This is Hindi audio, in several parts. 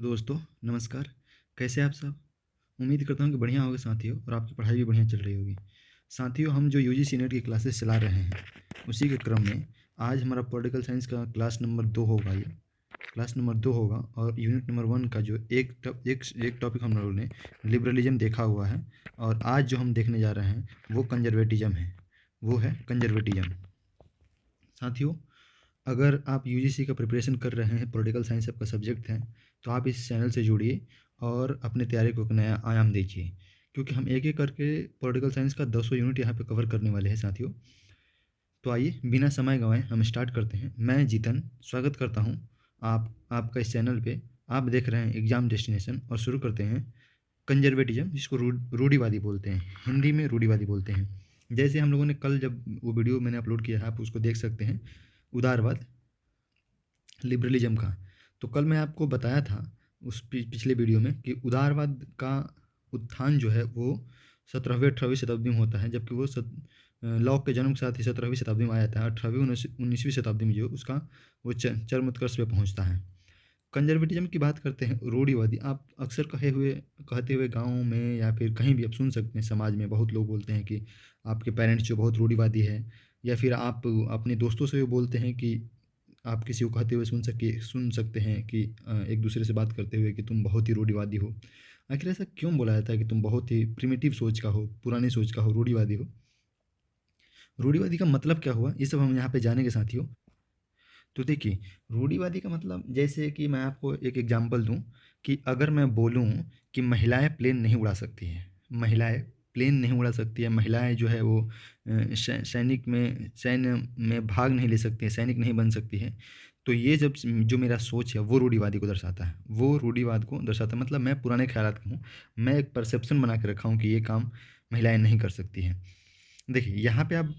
तो दोस्तों नमस्कार। कैसे हैं आप सब? उम्मीद करता हूँ कि बढ़िया होगे साथियों और आपकी पढ़ाई भी बढ़िया चल रही होगी। साथियों, हम जो यूजीसी नेट की क्लासेस चला रहे हैं उसी के क्रम में आज हमारा पॉलिटिकल साइंस का क्लास नंबर 2 होगा। ये क्लास नंबर 2 होगा और यूनिट नंबर 1 का जो एक टॉपिक हम लोगों ने लिबरलिज्म देखा हुआ है और आज जो हम देखने जा रहे हैं वो कंजर्वेटिज्म है। वो है कंजर्वेटिज्म। साथियों, अगर आप यूजीसी का प्रिपरेशन कर रहे हैं, पॉलिटिकल साइंस आपका सब्जेक्ट है, तो आप इस चैनल से जुड़िए और अपने तैयारी को एक नया आयाम दीजिए, क्योंकि हम एक एक करके पॉलिटिकल साइंस का 200 यूनिट यहाँ पे कवर करने वाले हैं साथियों। तो आइए बिना समय गंवाए हम स्टार्ट करते हैं। मैं जीतन स्वागत करता हूँ आपका इस चैनल पे। आप देख रहे हैं एग्जाम डेस्टिनेशन और शुरू करते हैं कंजर्वेटिज्म, जिसको रूढ़िवादी बोलते हैं, हिंदी में रूढ़िवादी बोलते हैं। जैसे हम लोगों ने कल जब वो वीडियो मैंने अपलोड किया है, आप उसको देख सकते हैं, उदारवाद लिबरलिज्म का। तो कल मैं आपको बताया था उस पिछले वीडियो में कि उदारवाद का उत्थान जो है वो 17वीं-18वीं शताब्दी में होता है, जबकि वो लॉक के जन्म के साथ ही 17वीं शताब्दी में आ जाता है। 18वीं-19वीं शताब्दी में जो उसका वो चरम उत्कर्ष पे पहुंचता है। कंजर्वेटिज्म की बात करते हैं, रूढ़िवादी। आप अक्सर कहते हुए गाँव में या फिर कहीं भी आप सुन सकते हैं, समाज में बहुत लोग बोलते हैं कि आपके पेरेंट्स जो बहुत रूढ़िवादी है, या फिर आप अपने दोस्तों से भी बोलते हैं कि आप किसी को कहते हुए सुन सकते हैं कि एक दूसरे से बात करते हुए कि तुम बहुत ही रूढ़िवादी हो। आखिर ऐसा क्यों बोला जाता है कि तुम बहुत ही प्रिमिटिव सोच का हो, पुरानी सोच का हो, रूढ़िवादी हो? रूढ़िवादी का मतलब क्या हुआ, ये सब हम यहाँ पे जानेंगे साथियों। तो देखिए, रूढ़िवादी का मतलब, जैसे कि मैं आपको एक एग्जांपल दूं कि अगर मैं बोलूं कि महिलाएं प्लेन नहीं उड़ा सकती हैं, महिलाएं प्लेन नहीं उड़ा सकती है, महिलाएं जो है वो सैन्य में भाग नहीं ले सकती हैं, सैनिक नहीं बन सकती है, तो ये जब जो मेरा सोच है वो रूढ़िवादी को दर्शाता है, वो रूढ़िवाद को दर्शाता है। मतलब मैं पुराने ख्यालात का हूँ, मैं एक परसेप्शन बना के रखा हूँ कि ये काम महिलाएं नहीं कर सकती हैं। देखिए, यहाँ पे आप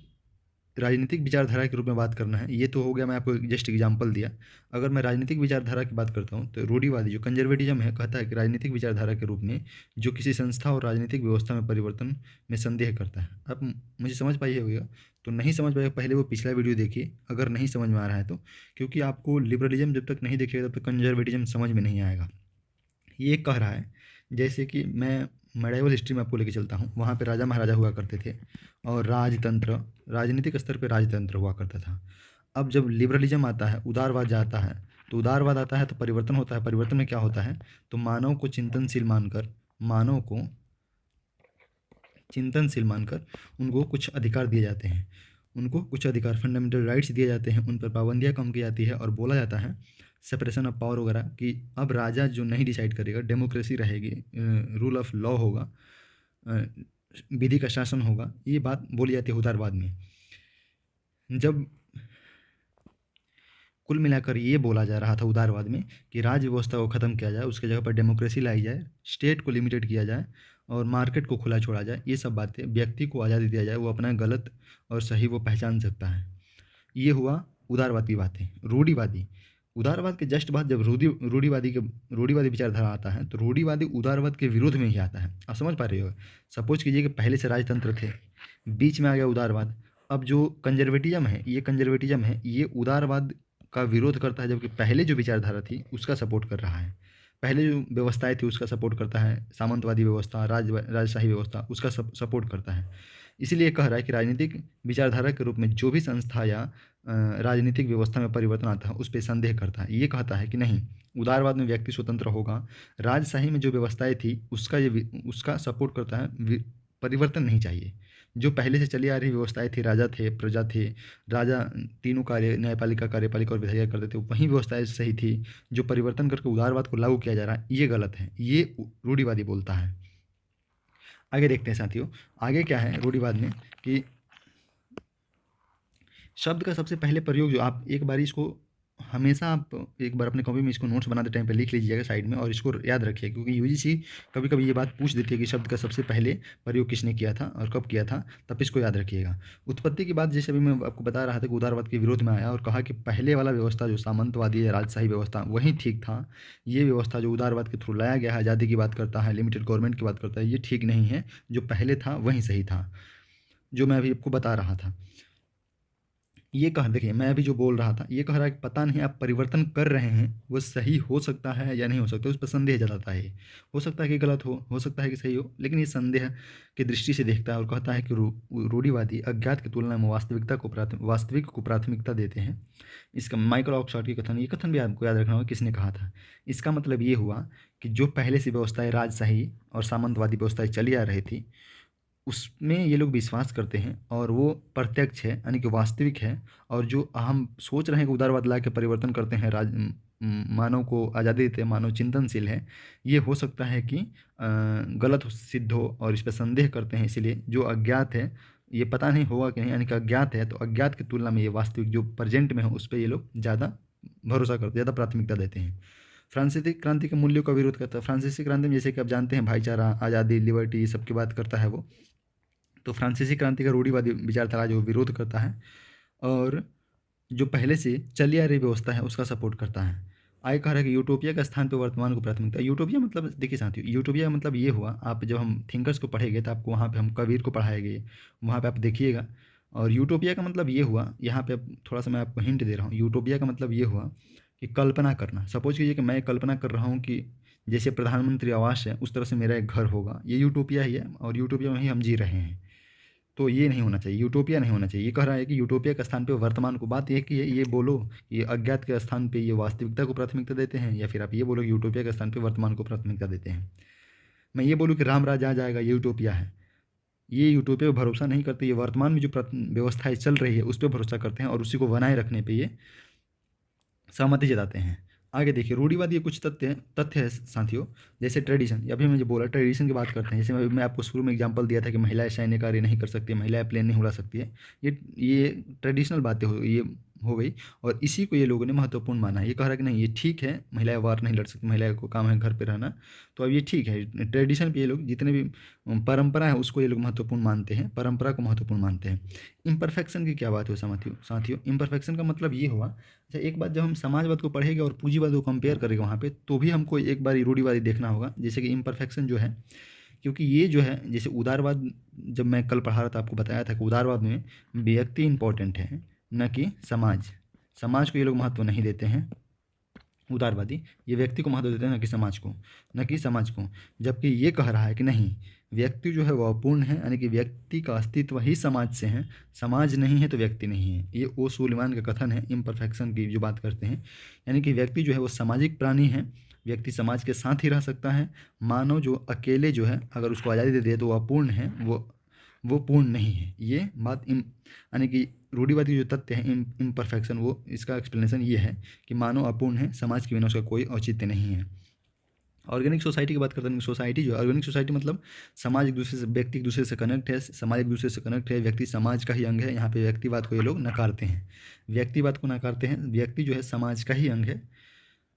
राजनीतिक विचारधारा के रूप में बात करना है, ये तो हो गया, मैं आपको जस्ट एग्जांपल दिया। अगर मैं राजनीतिक विचारधारा की बात करता हूँ तो रूढ़िवादी जो कंजर्वेटिज्म है कहता है कि राजनीतिक विचारधारा के रूप में जो किसी संस्था और राजनीतिक व्यवस्था में परिवर्तन में संदेह करता है। अब मुझे समझ पाइए होगा, तो नहीं समझ पाए पहले वो पिछला वीडियो देखिए अगर नहीं समझ में आ रहा है तो, क्योंकि आपको लिबरलिज्म जब तक नहीं देखिएगा तब तक कंजर्वेटिज्म समझ में नहीं आएगा। ये कह रहा है, जैसे कि मैं मेडाइवल हिस्ट्री में आपको लेके चलता हूँ, वहाँ पे राजा महाराजा हुआ करते थे और राजतंत्र, राजनीतिक स्तर पे राजतंत्र हुआ करता था। अब जब लिबरलिज्म आता है, उदारवाद जाता है, तो उदारवाद आता है तो परिवर्तन होता है। परिवर्तन में क्या होता है, तो मानव को चिंतनशील मानकर उनको कुछ अधिकार दिए जाते हैं, उनको कुछ अधिकार, फंडामेंटल राइट्स दिए जाते हैं, उन पर पाबंदियाँ कम की जाती है और बोला जाता है सेपरेशन ऑफ पावर वगैरह, कि अब राजा जो नहीं डिसाइड करेगा, डेमोक्रेसी रहेगी, रूल ऑफ लॉ होगा, अ, विधि का शासन होगा। ये बात बोली जाती है उदारवाद में। जब कुल मिलाकर ये बोला जा रहा था उदारवाद में कि राज्य व्यवस्था को ख़त्म किया जाए, उसके जगह पर डेमोक्रेसी लाई जाए, स्टेट को लिमिटेड किया जाए और मार्केट को खुला छोड़ा जाए, ये सब बातें, व्यक्ति को आज़ादी दिया जाए, वो अपना गलत और सही वो पहचान सकता है। ये हुआ उदारवाद की बातें। रूढ़िवादी, उदारवाद के जस्ट बाद जब रूढ़िवादी विचारधारा आता है, तो रूढ़िवादी उदारवाद के विरोध में ही आता है। आप समझ पा रहे हो? सपोज कीजिए कि पहले से राजतंत्र थे, बीच में आ गया उदारवाद। अब जो कंजर्वेटिज्म है ये उदारवाद का विरोध करता है, जबकि पहले जो विचारधारा थी उसका सपोर्ट कर रहा है। पहले जो व्यवस्थाएं थी उसका सपोर्ट करता है, सामंतवादी व्यवस्था, राजशाही व्यवस्था, उसका सपोर्ट करता है। इसीलिए कह रहा है कि राजनीतिक विचारधारा के रूप में जो भी संस्था या राजनीतिक व्यवस्था में परिवर्तन आता है उस पर संदेह करता है। ये कहता है कि नहीं, उदारवाद में व्यक्ति स्वतंत्र होगा, राजशाही में जो व्यवस्थाएं थी उसका सपोर्ट करता है, परिवर्तन नहीं चाहिए। जो पहले से चली आ रही व्यवस्थाएं थी, राजा थे, प्रजा थे, राजा तीनों कार्य, न्यायपालिका, कार्यपालिका और विधायिका करते थे, वही व्यवस्थाएं सही थी। जो परिवर्तन करके उदारवाद को लागू किया जा रहा है ये गलत है, ये रूढ़िवादी बोलता है। आगे देखते हैं साथियों, आगे क्या है रूढ़िवाद में कि शब्द का सबसे पहले प्रयोग, जो आप एक बार इसको हमेशा आप एक बार अपने कॉपी में इसको नोट्स बनाते टाइम पे लिख लीजिएगा साइड में, और इसको याद रखिए, क्योंकि यूजीसी कभी कभी ये बात पूछ देती है कि शब्द का सबसे पहले प्रयोग किसने किया था और कब किया था, तब इसको याद रखिएगा। उत्पत्ति की बात जैसे अभी मैं आपको बता रहा था कि उदारवाद के विरोध में आया और कहा कि पहले वाला व्यवस्था जो सामंतवादी या राजशाही व्यवस्था वही ठीक था, ये व्यवस्था जो उदारवाद के थ्रू लाया गया है, आज़ादी की बात करता है, लिमिटेड गवर्नमेंट की बात करता है, ये ठीक नहीं है, जो पहले था वही सही था, जो मैं अभी आपको बता रहा था। ये कह देखिए मैं अभी जो बोल रहा था ये कह रहा है कि पता नहीं आप परिवर्तन कर रहे हैं वो सही हो सकता है या नहीं हो सकता, उस पर संदेह जताता है। हो सकता है कि गलत हो सकता है कि सही हो, लेकिन ये संदेह की दृष्टि से देखता है और कहता है कि रूढ़िवादी अज्ञात की तुलना में वास्तविक को प्राथमिकता देते हैं। इसका माइकल ऑक्सफोर्ड की कथन, ये कथन भी आपको याद रखना होगा किसने कहा था। इसका मतलब ये हुआ कि जो पहले से व्यवस्थाएं राजशाही और सामंतवादी व्यवस्थाएं चली आ रही थी उसमें ये लोग विश्वास करते हैं और वो प्रत्यक्ष है यानी कि वास्तविक है। और जो हम सोच रहे हैं कि उदारवाद ला के परिवर्तन करते हैं, मानव को आज़ादी देते हैं, मानव चिंतनशील है, ये हो सकता है कि गलत सिद्ध हो और इस पर संदेह करते हैं। इसीलिए जो अज्ञात है ये पता नहीं होगा कि नहीं, यानी कि अज्ञात है तो अज्ञात की तुलना में ये वास्तविक जो प्रेजेंट में हो उस पर ये लोग ज़्यादा भरोसा करते, ज़्यादा प्राथमिकता देते हैं। फ्रांसीसी क्रांति के मूल्यों का विरोध करता है। फ्रांसीसी क्रांति में जैसे कि आप जानते हैं भाईचारा, आज़ादी, लिबर्टी, ये सब की बात करता है वो। तो फ्रांसीसी क्रांति का रूढ़िवादी विचारधारा जो विरोध करता है और जो पहले से चली आ रही व्यवस्था है उसका सपोर्ट करता है। आगे कह रहा है कि यूटोपिया के स्थान पर वर्तमान को प्राथमिकता। यूटोपिया मतलब देखिए साथियों, यूटोपिया का मतलब ये हुआ, आप जब हम थिंकर्स को पढ़ेंगे तो आपको वहाँ पे हम कबीर को पढ़ाएंगे, वहाँ पे आप देखिएगा। और यूटोपिया का मतलब ये हुआ, यहाँ पे थोड़ा सा मैं आपको हिंट दे रहा हूँ। यूटोपिया का मतलब ये हुआ कि कल्पना करना। सपोज कीजिए कि मैं कल्पना कर रहा हूँ कि जैसे प्रधानमंत्री आवास है उस तरह से मेरा एक घर होगा, ये यूटोपिया ही है और यूटोपिया में ही हम जी रहे हैं। तो ये नहीं होना चाहिए, यूटोपिया नहीं होना चाहिए। ये कह रहा है कि यूटोपिया के स्थान पे वर्तमान को, बात ये है कि ये बोलो कि अज्ञात के स्थान पे ये वास्तविकता को प्राथमिकता देते हैं, या फिर आप ये बोलो कि यूटोपिया के स्थान पे वर्तमान को प्राथमिकता देते हैं। मैं ये बोलूँ कि राम राज आ जाएगा, ये यूटोपिया है। ये यूटोपिया पर भरोसा नहीं करते, ये वर्तमान में जो व्यवस्थाएं चल रही है उस पर भरोसा करते हैं और उसी को बनाए रखने पर ये सहमति जताते हैं। आगे देखिए रूढ़िवादी कुछ तथ्य है साथियों, जैसे ट्रेडिशन, अभी मैं जो बोला ट्रेडिशन की बात करते हैं। जैसे मैं आपको शुरू में एग्जांपल दिया था कि महिलाएं सैन्य कार्य नहीं कर सकती, महिलाएं प्लेन नहीं उड़ा सकती है। ये ट्रेडिशनल बातें हो गई और इसी को ये लोगों ने महत्वपूर्ण माना है। ये कह रहा है कि नहीं ये ठीक है, महिलाएं वार नहीं लड़ सकती, महिलाएं को काम है घर पे रहना, तो अब ये ठीक है। ट्रेडिशन पे ये लोग जितने भी परंपरा है उसको ये लोग महत्वपूर्ण मानते हैं, परंपरा को महत्वपूर्ण मानते हैं। इम्परफेक्शन की क्या बात है साथियों, इम्परफेक्शन का मतलब ये हुआ, अच्छा एक बात, जब हम समाजवाद को पढ़ेंगे और पूंजीवाद को कंपेयर करेंगे वहाँ पे तो भी हमको एक बार रूढ़िवादी देखना होगा। जैसे कि इम्परफेक्शन जो है, क्योंकि ये जो है जैसे उदारवाद, जब मैं कल पढ़ा रहा था आपको बताया था कि उदारवाद में व्यक्ति इंपॉर्टेंट है न कि समाज को ये लोग महत्व नहीं देते हैं। उदारवादी ये व्यक्ति को महत्व देते हैं न कि समाज को, जबकि ये कह रहा है कि नहीं, व्यक्ति जो है वह अपूर्ण है, यानी कि व्यक्ति का अस्तित्व ही समाज से है, समाज नहीं है तो व्यक्ति नहीं है। ये ओ सुलेमान का कथन है इम्परफेक्शन की जो बात करते हैं, यानी कि व्यक्ति जो है वो सामाजिक प्राणी है, व्यक्ति समाज के साथ ही रह सकता है। मानव जो अकेले जो है अगर उसको आज़ादी दे दे तो वह अपूर्ण है, वो पूर्ण नहीं है। ये बात यानी कि रूढ़िवादी जो तथ्य है इम्परफेक्शन, वो इसका एक्सप्लेनेशन ये है कि मानव अपूर्ण है, समाज के बिना उसका कोई औचित्य नहीं है। ऑर्गेनिक सोसाइटी की बात करते हैं। सोसाइटी जो ऑर्गेनिक सोसाइटी मतलब समाज एक दूसरे से, व्यक्ति एक दूसरे से कनेक्ट है, समाज एक दूसरे से कनेक्ट है, व्यक्ति समाज का ही अंग है। यहाँ पे व्यक्तिवाद को ये लोग नकारते हैं, व्यक्तिवाद को नकारते हैं। व्यक्ति जो है समाज का ही अंग है,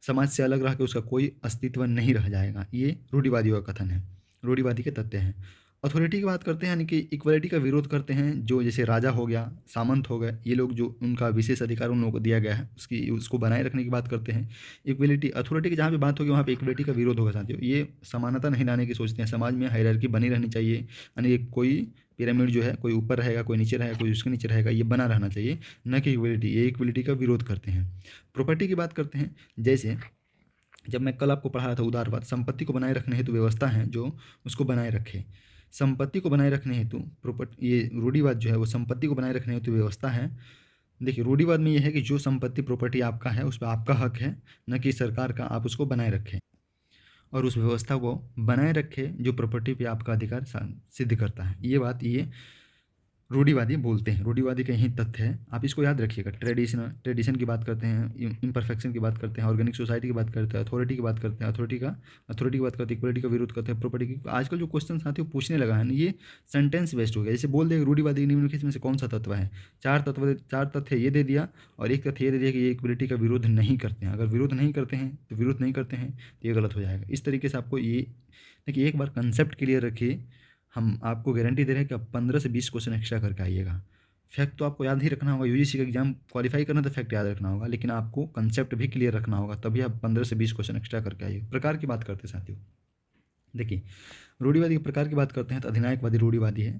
समाज से अलग रह के उसका कोई अस्तित्व नहीं रह जाएगा। ये रूढ़िवादियों का कथन है, रूढ़िवादी के तथ्य हैं। अथॉरिटी की बात करते हैं, यानी कि इक्वलिटी का विरोध करते हैं। जो जैसे राजा हो गया, सामंत हो गए, ये लोग जो उनका विशेष अधिकार उन लोगों को दिया गया है उसको बनाए रखने की बात करते हैं। इक्वलिटी, अथॉरिटी की जहाँ पे बात होगी वहाँ पे इक्वलिटी का विरोध होगा साथियों। ये समानता नहीं लाने की सोचते हैं, समाज में हायरार्की बनी रहनी चाहिए, यानी कोई पिरामिड जो है कोई ऊपर रहेगा, कोई नीचे रहेगा, कोई उसके नीचे रहेगा, ये बना रहना चाहिए, न कि इक्वलिटी। ये इक्वलिटी का विरोध करते हैं। प्रॉपर्टी की बात करते हैं, जैसे जब मैं कल आपको पढ़ा रहा था उदारवाद, संपत्ति को बनाए रखने हेतु व्यवस्था है जो उसको बनाए रखे, संपत्ति को बनाए रखने हेतु ये रूढ़िवाद जो है वो संपत्ति को बनाए रखने हेतु व्यवस्था है। देखिए रूढ़िवाद में ये है कि जो संपत्ति प्रॉपर्टी आपका है उस पर आपका हक है, न कि सरकार का, आप उसको बनाए रखें और उस व्यवस्था को बनाए रखे जो प्रॉपर्टी पे आपका अधिकार सिद्ध करता है। ये बात ये रूढ़िवादी बोलते हैं, रूढ़िवादी का यही तथ्य है, आप इसको याद रखिएगा। ट्रेडिशन की बात करते हैं, इम्परफेक्शन की बात करते हैं, ऑर्गेनिक सोसाइटी की बात करते हैं, अथॉरिटी की बात करते हैं, अथॉरिटी की बात करते हैं, इक्वलिटी का विरोध करते हैं, प्रॉपर्टी की। आजकल जो क्वेश्चन साथियों पूछने लगा है ना, ये सेंटेंस बेस्ड हो गया। जैसे बोल देगा रूढ़िवादी निम्नलिखित में से कौन सा तत्व है, चार तथ्य ये दे दिया और एक तथ्य ये दे दिया कि ये इक्वलिटी का विरोध नहीं करते हैं। अगर विरोध नहीं करते हैं तो विरोध नहीं करते हैं तो ये गलत हो जाएगा। इस तरीके से आपको ये देखिए, एक बार कंसेप्ट क्लियर रखिए, हम आपको गारंटी दे रहे हैं कि आप 15 से 20 क्वेश्चन एक्स्ट्रा करके आइएगा। फैक्ट तो आपको याद ही रखना होगा, यूजीसी का एग्जाम क्वालिफाई करना तो फैक्ट याद रखना होगा, लेकिन आपको कंसेप्ट भी क्लियर रखना होगा, तभी आप 15 से 20 क्वेश्चन एक्स्ट्रा करके आइएगा। प्रकार की बात करते हैं साथियों, देखिए रूढ़िवादी के प्रकार की बात करते हैं तो अधिनायकवादी रूढ़िवादी है,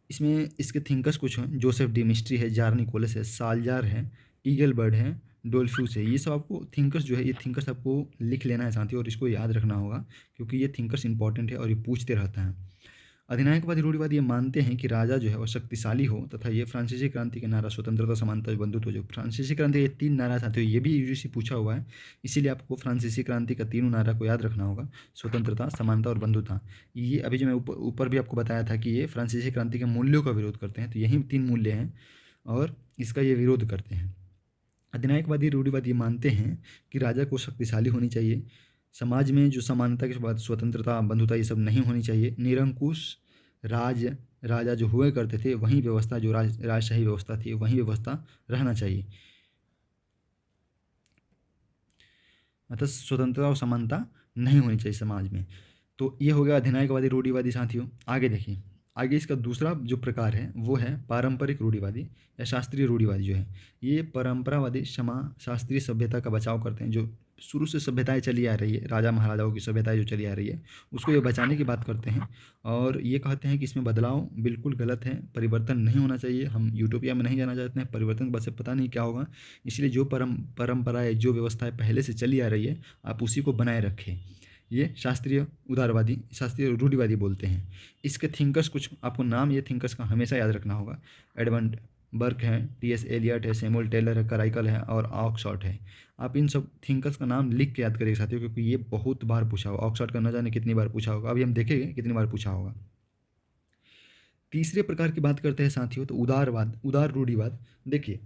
इसमें इसके थिंकर्स कुछ हैं, जोसेफ डी मिस्ट्री है, जार निकोलस है, साल्जार है, ईगलबर्ट है, डोल्फ्यूस है। ये सब आपको थिंकर्स जो है, ये थिंकर्स आपको लिख लेना है साथियों, और इसको याद रखना होगा क्योंकि ये थिंकर्स इंपॉर्टेंट है और ये पूछते रहता है। अधिनायकवादी रूढ़िवादी ये मानते हैं कि राजा जो है वो शक्तिशाली हो तथा ये फ्रांसीसी क्रांति के नारा स्वतंत्रता, समानता, बंधुत्व, जो फ्रांसीसी क्रांति के 3 नारा साथियों, ये भी यूजीसी पूछा हुआ है, इसीलिए आपको फ्रांसीसी क्रांति का तीनों नारा को याद रखना होगा, स्वतंत्रता, समानता और बंधुता। ये अभी जो मैं ऊपर भी आपको बताया था कि ये फ्रांसीसी क्रांति के मूल्यों का विरोध करते हैं, तो यही 3 मूल्य हैं और इसका ये विरोध करते हैं। अधिनायकवादी रूढ़िवादी मानते हैं कि राजा को शक्तिशाली होनी चाहिए, समाज में जो समानता के बाद स्वतंत्रता, बंधुता, ये सब नहीं होनी चाहिए, निरंकुश राजा जो हुआ करते थे वही व्यवस्था, जो राजशाही व्यवस्था थी वही व्यवस्था रहना चाहिए, अतः स्वतंत्रता और समानता नहीं होनी चाहिए समाज में। तो ये हो गया अधिनायकवादी रूढ़िवादी साथियों। आगे देखिए, आगे इसका दूसरा जो प्रकार है वो है पारंपरिक रूढ़िवादी या शास्त्रीय रूढ़िवादी। जो है ये परंपरावादी शास्त्रीय सभ्यता का बचाव करते हैं, जो शुरू से सभ्यताएं चली आ रही है, राजा महाराजाओं की सभ्यताएं जो चली आ रही है उसको ये बचाने की बात करते हैं, और ये कहते हैं कि इसमें बदलाव बिल्कुल गलत है, परिवर्तन नहीं होना चाहिए, हम यूटोपिया में नहीं जाना चाहते हैं, परिवर्तन के बाद से पता नहीं क्या होगा, इसलिए जो परंपराएँ, जो व्यवस्थाएँ पहले से चली आ रही है आप उसी को बनाए रखें। ये शास्त्रीय उदारवादी, शास्त्रीय रूढ़िवादी बोलते हैं। इसके थिंकर्स कुछ आपको नाम, ये थिंकर्स का हमेशा याद रखना होगा। एडमंड बर्क है, टी.एस. एलियट है, सैमुअल टेलर है, कराइकल है और ऑक्सफोर्ड है। आप इन सब थिंकर्स का नाम लिख के याद करिए साथियों, क्योंकि ये बहुत बार पूछा होगा। ऑक्सफोर्ड का न जाने कितनी बार पूछा होगा, अभी हम देखेंगे कितनी बार पूछा होगा। तीसरे प्रकार की बात करते हैं साथियों, तो उदारवाद, उदार रूढ़िवाद। देखिए,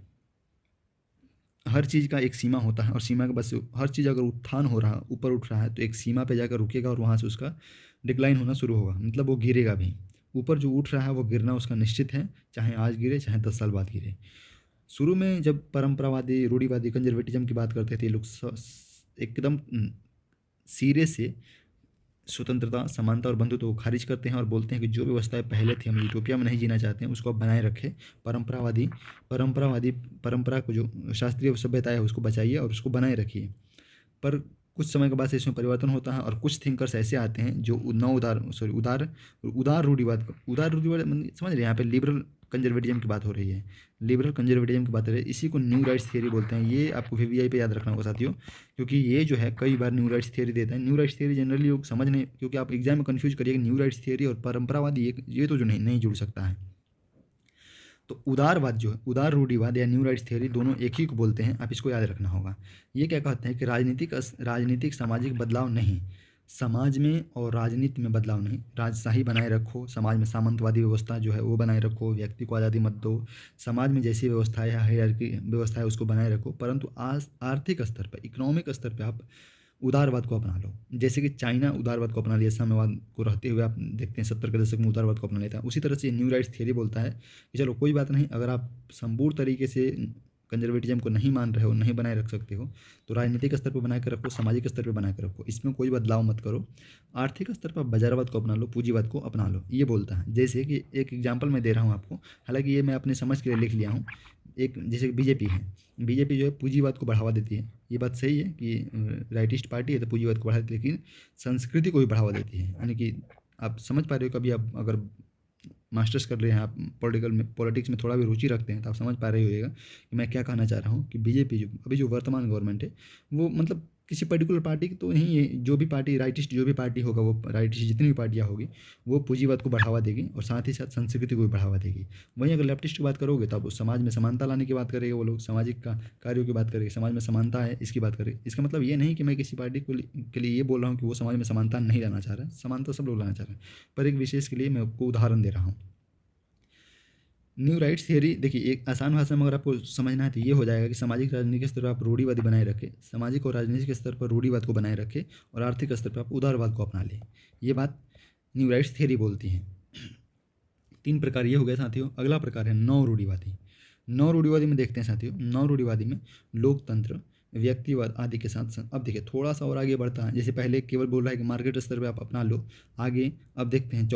हर चीज़ का एक सीमा होता है और सीमा के बस हर चीज़ अगर उत्थान हो रहा है, ऊपर उठ रहा है, तो एक सीमा पे जाकर रुकेगा और वहाँ से उसका डिक्लाइन होना शुरू होगा, मतलब वो गिरेगा भी। ऊपर जो उठ रहा है वो गिरना उसका निश्चित है, चाहे आज गिरे चाहे 10 साल बाद गिरे। शुरू में जब परंपरावादी, रूढ़िवादी, कंजर्वेटिज्म की बात करते थे ये लोग एकदम सिरे से स्वतंत्रता, समानता और बंधुत्व को खारिज करते हैं और बोलते हैं कि जो व्यवस्थाएं पहले थी, हम यूटोपिया में नहीं जीना चाहते हैं, उसको आप बनाए रखें। परंपरावादी परंपरा को, जो शास्त्रीय सभ्यता है उसको बचाइए और उसको बनाए रखिए। पर कुछ समय के बाद से इसमें परिवर्तन होता है और कुछ थिंकर्स ऐसे आते हैं जो उदार रूढ़िवाद, समझ रहे हैं, यहाँ पे लिबरल कंजर्वेटिज्म की बात हो रही है, लिबरल कंजर्वेटिज्म की बात हो रही है, इसी को न्यू राइट्स थियरी बोलते हैं। ये आपको वीवीआई पे याद रखना होगा साथियों, क्योंकि ये जो है कई बार न्यू राइट्स थियरी देता है। न्यू राइट्स थियरी जनरली लोग समझने, क्योंकि आप एग्जाम में कन्फ्यूज करिएगा न्यू राइट्स थियरी और परंपरावादी, ये तो जो नहीं जुड़ सकता है। तो उदारवाद जो है, उदार रूढ़िवाद या न्यू राइट्स थियरी, दोनों एक ही को बोलते हैं, आप इसको याद रखना होगा। ये क्या कहते हैं कि राजनीतिक सामाजिक बदलाव नहीं, समाज में और राजनीति में बदलाव नहीं, राजशाही बनाए रखो, समाज में सामंतवादी व्यवस्था जो है वो बनाए रखो, व्यक्ति को आज़ादी मत दो, समाज में जैसी व्यवस्था है, हायरार्की व्यवस्था है उसको बनाए रखो, परंतु आज आर्थिक स्तर पर, इकोनॉमिक स्तर पर आप उदारवाद को अपना लो। जैसे कि चाइना उदारवाद को अपना लिया, साम्यवाद को रहते हुए आप देखते हैं 70 के दशक में उदारवाद को अपना लेता है। उसी तरह से न्यू राइट्स थियरी बोलता है कि चलो कोई बात नहीं, अगर आप संपूर्ण तरीके से कंजर्वेटिज्म को नहीं मान रहे हो, नहीं बनाए रख सकते हो, तो राजनीतिक स्तर पर बना कर रखो, सामाजिक स्तर पर बना कर रखो, इसमें कोई बदलाव मत करो। आर्थिक स्तर पर बाजारवाद को अपना लो, पूंजीवाद को अपना लो, ये बोलता है। जैसे कि एक एग्जाम्पल मैं दे रहा हूँ आपको, हालांकि ये मैं अपने समझ के लिए लिख लिया हूँ। एक जैसे बीजेपी है, बीजेपी जो है पूंजीवाद को बढ़ावा देती है, ये बात सही है कि राइटिस्ट पार्टी है तो पूंजीवाद को बढ़ाती है, लेकिन संस्कृति को भी बढ़ावा देती है। यानी कि आप समझ पा रहे हो, कभी आप अगर मास्टर्स कर रहे हैं, आप पॉलिटिक्स में थोड़ा भी रुचि रखते हैं, तो आप समझ पा रहे होइएगा कि मैं क्या कहना चाह रहा हूँ कि बीजेपी जो अभी जो वर्तमान गवर्नमेंट है वो मतलब किसी पर्टिकुलर पार्टी की तो नहीं है, जो भी पार्टी राइटिस्ट, जो भी पार्टी होगा, वो राइटिस्ट जितनी भी पार्टियाँ होगी वो पूंजीवाद को बढ़ावा देगी और साथ ही साथ संस्कृति को भी बढ़ावा देगी। वहीं अगर लेफ्टिस्ट की बात करोगे तो आप समाज में समानता लाने की बात करेंगे, वो लोग सामाजिक कार्यों की बात करेंगे, समाज में समानता है इसकी बात करेंगे। इसका मतलब ये नहीं कि मैं किसी पार्टी के लिए ये बोल रहा हूँ कि वो समाज में समानता नहीं लाना चाह रहा है, समानता सब लोग लाना चाह रहे हैं, पर एक विशेष के लिए मैं आपको उदाहरण दे रहा हूँ। न्यू राइट्स थियरी देखिए, एक आसान भाषा में अगर आपको समझना है तो ये हो जाएगा कि सामाजिक राजनीतिक स्तर पर आप रूढ़िवादी बनाए रखें, सामाजिक और राजनीतिक स्तर पर रूढ़िवाद को बनाए रखें और आर्थिक स्तर पर आप उदारवाद को अपना लें। ये बात न्यू राइट्स थियरी बोलती है। 3 प्रकार ये हो गए साथियों। अगला प्रकार है नव रूढ़िवादी। नव रूढ़िवादी में देखते हैं साथियों, नव रूढ़िवादी में लोकतंत्र, व्यक्तिवाद आदि के साथ साथ, अब देखिए थोड़ा सा और आगे बढ़ता है। जैसे पहले केवल बोल रहा है कि मार्केट स्तर पर आप अपना लो, आगे अब देखते हैं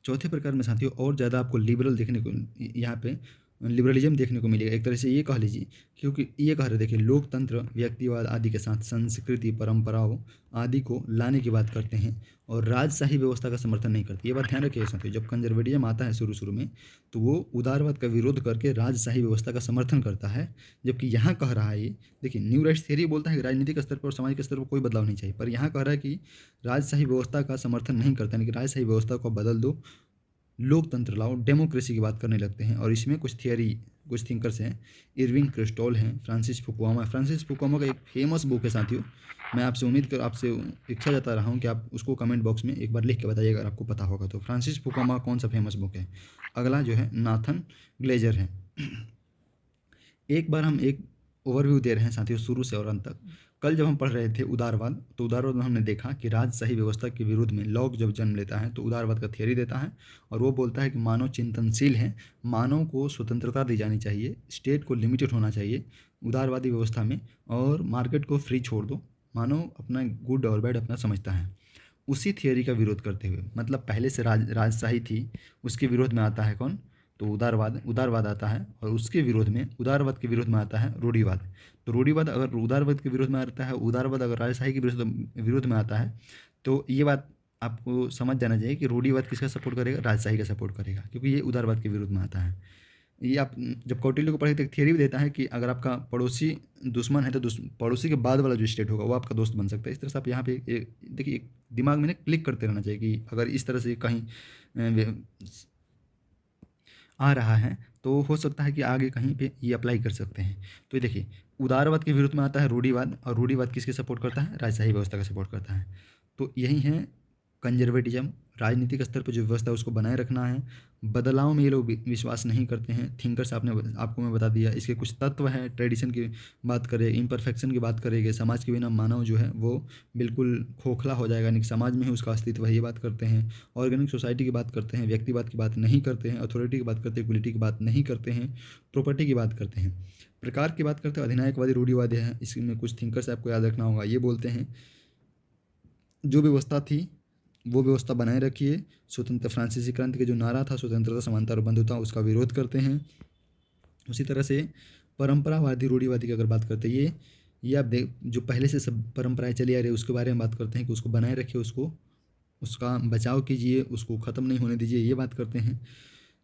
चौथे प्रकार में साथियों और ज़्यादा आपको लिबरल देखने को यहाँ पे लिबरलिज्म देखने को मिलेगा। एक तरह से ये कह लीजिए, क्योंकि ये कह रहे देखिए लोकतंत्र व्यक्तिवाद आदि के साथ संस्कृति परंपराओं आदि को लाने की बात करते हैं और राजशाही व्यवस्था का समर्थन नहीं करते। ये बात ध्यान रखिए साथियों, जब कंजर्वेटिज्म आता है शुरू में तो वो उदारवाद का विरोध करके राजशाही व्यवस्था का समर्थन करता है, जबकि यहाँ कह रहा है ये देखिए न्यू राइट्स थियरी बोलता है कि राजनीतिक स्तर पर और सामाजिक स्तर पर कोई बदलाव नहीं चाहिए, पर यहाँ कह रहा है कि राजशाही व्यवस्था का समर्थन नहीं करता, यानी कि राजशाही व्यवस्था को बदल दो, लोकतंत्र लाओ, डेमोक्रेसी की बात करने लगते हैं। और इसमें कुछ थिंकर्स हैं, इरविंग क्रिस्टोल हैं, फ्रांसिस फुकुयामा का एक फेमस बुक है साथियों। मैं आपसे इच्छा जता रहा हूँ कि आप उसको कमेंट बॉक्स में एक बार लिख के बताइए अगर आपको पता होगा तो। फ्रांसिस फुकुयामा कौन सा फेमस बुक है। अगला जो है नाथन ग्लेजर है। एक बार हम एक ओवरव्यू दे रहे हैं साथियों शुरू से और अंत तक। कल जब हम पढ़ रहे थे उदारवाद, तो उदारवाद में हमने देखा कि राजशाही व्यवस्था के विरुद्ध में लॉक जब जन्म लेता है तो उदारवाद का थियरी देता है और वो बोलता है कि मानव चिंतनशील है, मानव को स्वतंत्रता दी जानी चाहिए, स्टेट को लिमिटेड होना चाहिए उदारवादी व्यवस्था में और मार्केट को फ्री छोड़ दो, मानव अपना गुड और बैड अपना समझता है। उसी थियरी का विरोध करते हुए, मतलब पहले से राजशाही थी, उसके विरोध में आता है कौन, तो उदारवाद आता है और उसके विरोध में उदारवाद के विरोध में आता है रूढ़िवाद। तो रूढ़िवाद अगर उदारवाद के विरोध में आता है, उदारवाद अगर राजशाही के विरोध में आता है, तो ये बात आपको समझ जाना चाहिए कि रूढ़िवाद किसका सपोर्ट करेगा, राजशाही का सपोर्ट करेगा, क्योंकि ये उदारवाद के विरोध में आता है। ये आप जब कौटिल्य को पढ़े तो एक थियरी भी देता है कि अगर आपका पड़ोसी दुश्मन है तो पड़ोसी के बाद वाला जो स्टेट होगा वो आपका दोस्त बन सकता है। इस तरह से आप यहाँ पे देखिए एक दिमाग में ना क्लिक करते रहना चाहिए कि अगर इस तरह से कहीं आ रहा है तो हो सकता है कि आगे कहीं पे ये अप्लाई कर सकते हैं। तो ये देखिए उदारवाद के विरुद्ध में आता है रूढ़िवाद, और रूढ़िवाद किसके सपोर्ट करता है, राजशाही व्यवस्था का सपोर्ट करता है। तो यही है कंजर्वेटिज्म, राजनीतिक स्तर पर जो व्यवस्था है उसको बनाए रखना है। बदलाव में ये लोग विश्वास नहीं करते हैं। थिंकर्स आपको मैं बता दिया, इसके कुछ तत्व हैं। ट्रेडिशन की बात करें, इम्परफेक्शन की बात करेंगे, समाज के बिना मानव जो है वो बिल्कुल खोखला हो जाएगा, यानी कि समाज में ही उसका अस्तित्व है, ये बात करते हैं। ऑर्गेनिक सोसाइटी की बात करते हैं, व्यक्तिवाद की बात नहीं करते हैं, अथॉरिटी की बात करते हैं, इक्वलिटी की बात नहीं करते हैं, प्रॉपर्टी की बात करते हैं, प्रकार की बात करते हैं, अधिनायकवादी रूढ़िवादी है। इसमें कुछ थिंकर्स आपको याद रखना होगा, ये बोलते हैं जो व्यवस्था थी वो व्यवस्था बनाए रखिए। स्वतंत्र फ्रांसीसी क्रांति का जो नारा था स्वतंत्रता समानता और बंधुता, उसका विरोध करते हैं। उसी तरह से परंपरावादी रूढ़िवादी की अगर बात करते हैं, ये आप जो पहले से सब परंपराएं चली आ रही है उसके बारे में बात करते हैं कि उसको बनाए रखिए, उसका बचाव कीजिए, उसको ख़त्म नहीं होने दीजिए, ये बात करते हैं।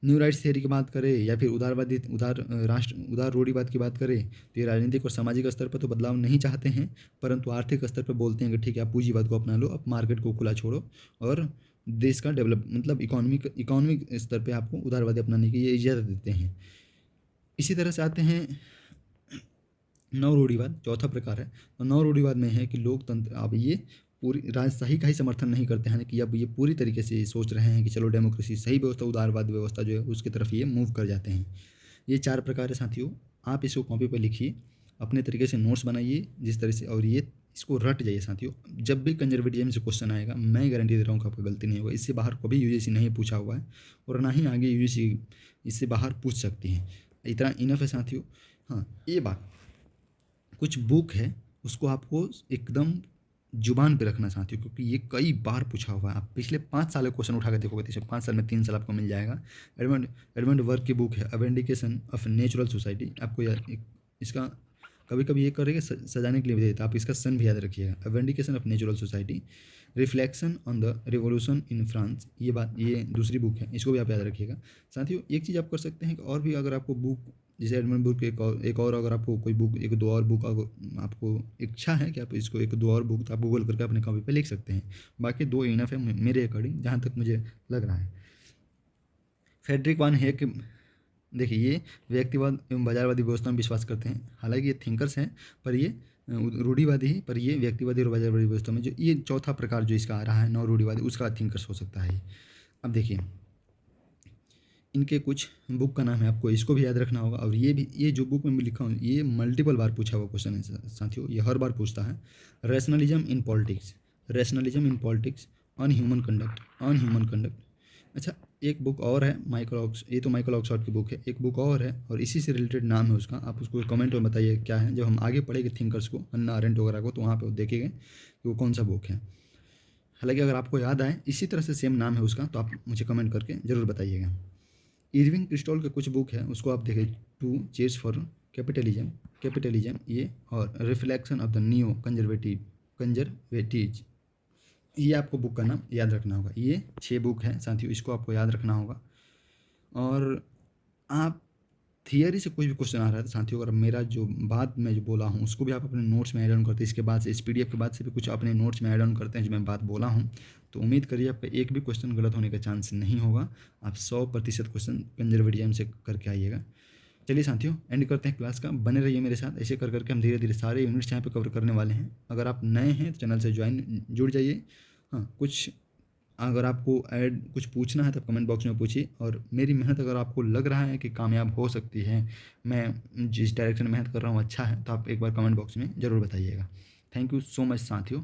न्यू राइट्स थियरी की बात करें या फिर उदार रूढ़िवाद की बात करें तो ये राजनीतिक और सामाजिक स्तर पर तो बदलाव नहीं चाहते हैं, परंतु आर्थिक स्तर पर बोलते हैं कि ठीक है आप पूंजीवाद को अपना लो, आप मार्केट को खुला छोड़ो और देश का डेवलप मतलब इकोनॉमिक स्तर पे आपको उदारवादी अपनाने की ये इजाज़त देते हैं। इसी तरह से आते हैं नव रूढ़िवाद, चौथा प्रकार है। तो नव रूढ़िवाद में है कि लोकतंत्र, अब ये पूरी राजशाही का ही समर्थन नहीं करते हैं कि अब ये पूरी तरीके से सोच रहे हैं कि चलो डेमोक्रेसी सही व्यवस्था, उदारवाद व्यवस्था जो है उसकी तरफ ये मूव कर जाते हैं। ये 4 प्रकार है साथियों, आप इसको कॉपी पर लिखिए, अपने तरीके से नोट्स बनाइए जिस तरह से, और ये इसको रट जाइए साथियों। जब भी कंजर्वेटिज्म से क्वेश्चन आएगा मैं गारंटी दे रहा हूँ कि आपको गलती नहीं होगा। इससे बाहर कभी यूजीसी नहीं पूछा हुआ है और ना ही आगे यूजीसी इससे बाहर पूछ सकती है। इतना इनफ है साथियों। हाँ, ये बात कुछ बुक है उसको आपको एकदम जुबान पे रखना साथियों, क्योंकि ये कई बार पूछा हुआ है। आप पिछले 5 साल का क्वेश्चन उठा कर देखोगे तो 5 साल में 3 साल आपको मिल जाएगा। एडमंड वर्क की बुक है अवेंडिकेशन ऑफ नेचुरल सोसाइटी, आपको इसका कभी कभी ये करेगा सजाने के लिए भी देता, आप इसका सन भी याद रखिएगा। A vindication of natural society, reflection on the revolution in France, ये दूसरी बुक है, इसको भी आप याद रखिएगा साथियों। एक चीज़ आप कर सकते हैं कि और भी अगर आपको बुक जैसे एडमंड बुक एक और अगर आपको कोई बुक 1-2 और बुक आपको इच्छा है कि आप इसको 1-2 और बुक तो आप गूगल करके अपने कॉपी पे लिख सकते हैं। बाकी 2 इनफ है मेरे अकॉर्डिंग, जहाँ तक मुझे लग रहा है। फ्रेडरिक वान हेक, देखिए ये व्यक्तिवाद एवं बाजारवादी व्यवस्था में विश्वास करते हैं। हालांकि ये थिंकर्स हैं पर ये रूढ़िवादी ही, पर ये व्यक्तिवादी और बाजारवादी व्यवस्था में जो ये चौथा प्रकार जो इसका आ रहा है नव रूढ़िवादी, उसका थिंकर्स हो सकता है। अब देखिए इनके कुछ बुक का नाम है, आपको इसको भी याद रखना होगा। और ये जो बुक में लिखा हूँ ये मल्टीपल बार पूछा हुआ क्वेश्चन है साथियों, ये हर बार पूछता है। Rationalism in politics, unhuman conduct. अच्छा, एक बुक और है ये तो माइकल ऑक्सफोर्ड की बुक है। एक बुक और है और इसी से रिलेटेड नाम है उसका, आप उसको कमेंट में बताइए क्या है। जब हम आगे पढ़ेंगे थिंकर्स को, हन्ना अरेंट वगैरह को, तो वहाँ पर देखेंगे कि वो कौन सा बुक है। हालांकि अगर आपको याद आए इसी तरह से सेम नाम है उसका तो आप मुझे कमेंट करके ज़रूर बताइएगा। इरविंग क्रिस्टोल के कुछ बुक है उसको आप देखें, टू चेयर्स फॉर कैपिटलिज्म ये, और reflection of the new conservative, ये आपको बुक का नाम याद रखना होगा। ये 6 बुक हैं साथियों, इसको आपको याद रखना होगा। और आप थियरी से कोई भी क्वेश्चन आ रहा है तो साथियों, अगर मेरा जो बात मैं जो बोला हूँ उसको भी आप अपने नोट्स में ऐड ऑन करते हैं, इसके बाद से इस PDF के बाद से भी कुछ अपने नोट्स में ऐड ऑन करते हैं जो मैं बात बोला हूँ, तो उम्मीद करिए आपका एक भी क्वेश्चन गलत होने का चांस नहीं होगा। आप 100% क्वेश्चन कंजर्वेटिज्म से करके आइएगा। चलिए साथियों, एंड करते हैं क्लास का। बने रहिए मेरे साथ, ऐसे कर करके हम धीरे धीरे सारे यूनिट्स यहाँ पे कवर करने वाले हैं। अगर आप नए हैं तो चैनल से जुड़ जाइए। हाँ, कुछ अगर आपको कुछ पूछना है तो कमेंट बॉक्स में पूछिए। और मेरी मेहनत अगर आपको लग रहा है कि कामयाब हो सकती है, मैं जिस डायरेक्शन में मेहनत कर रहा हूँ अच्छा है, तो आप एक बार कमेंट बॉक्स में ज़रूर बताइएगा। थैंक यू सो मच साथियों।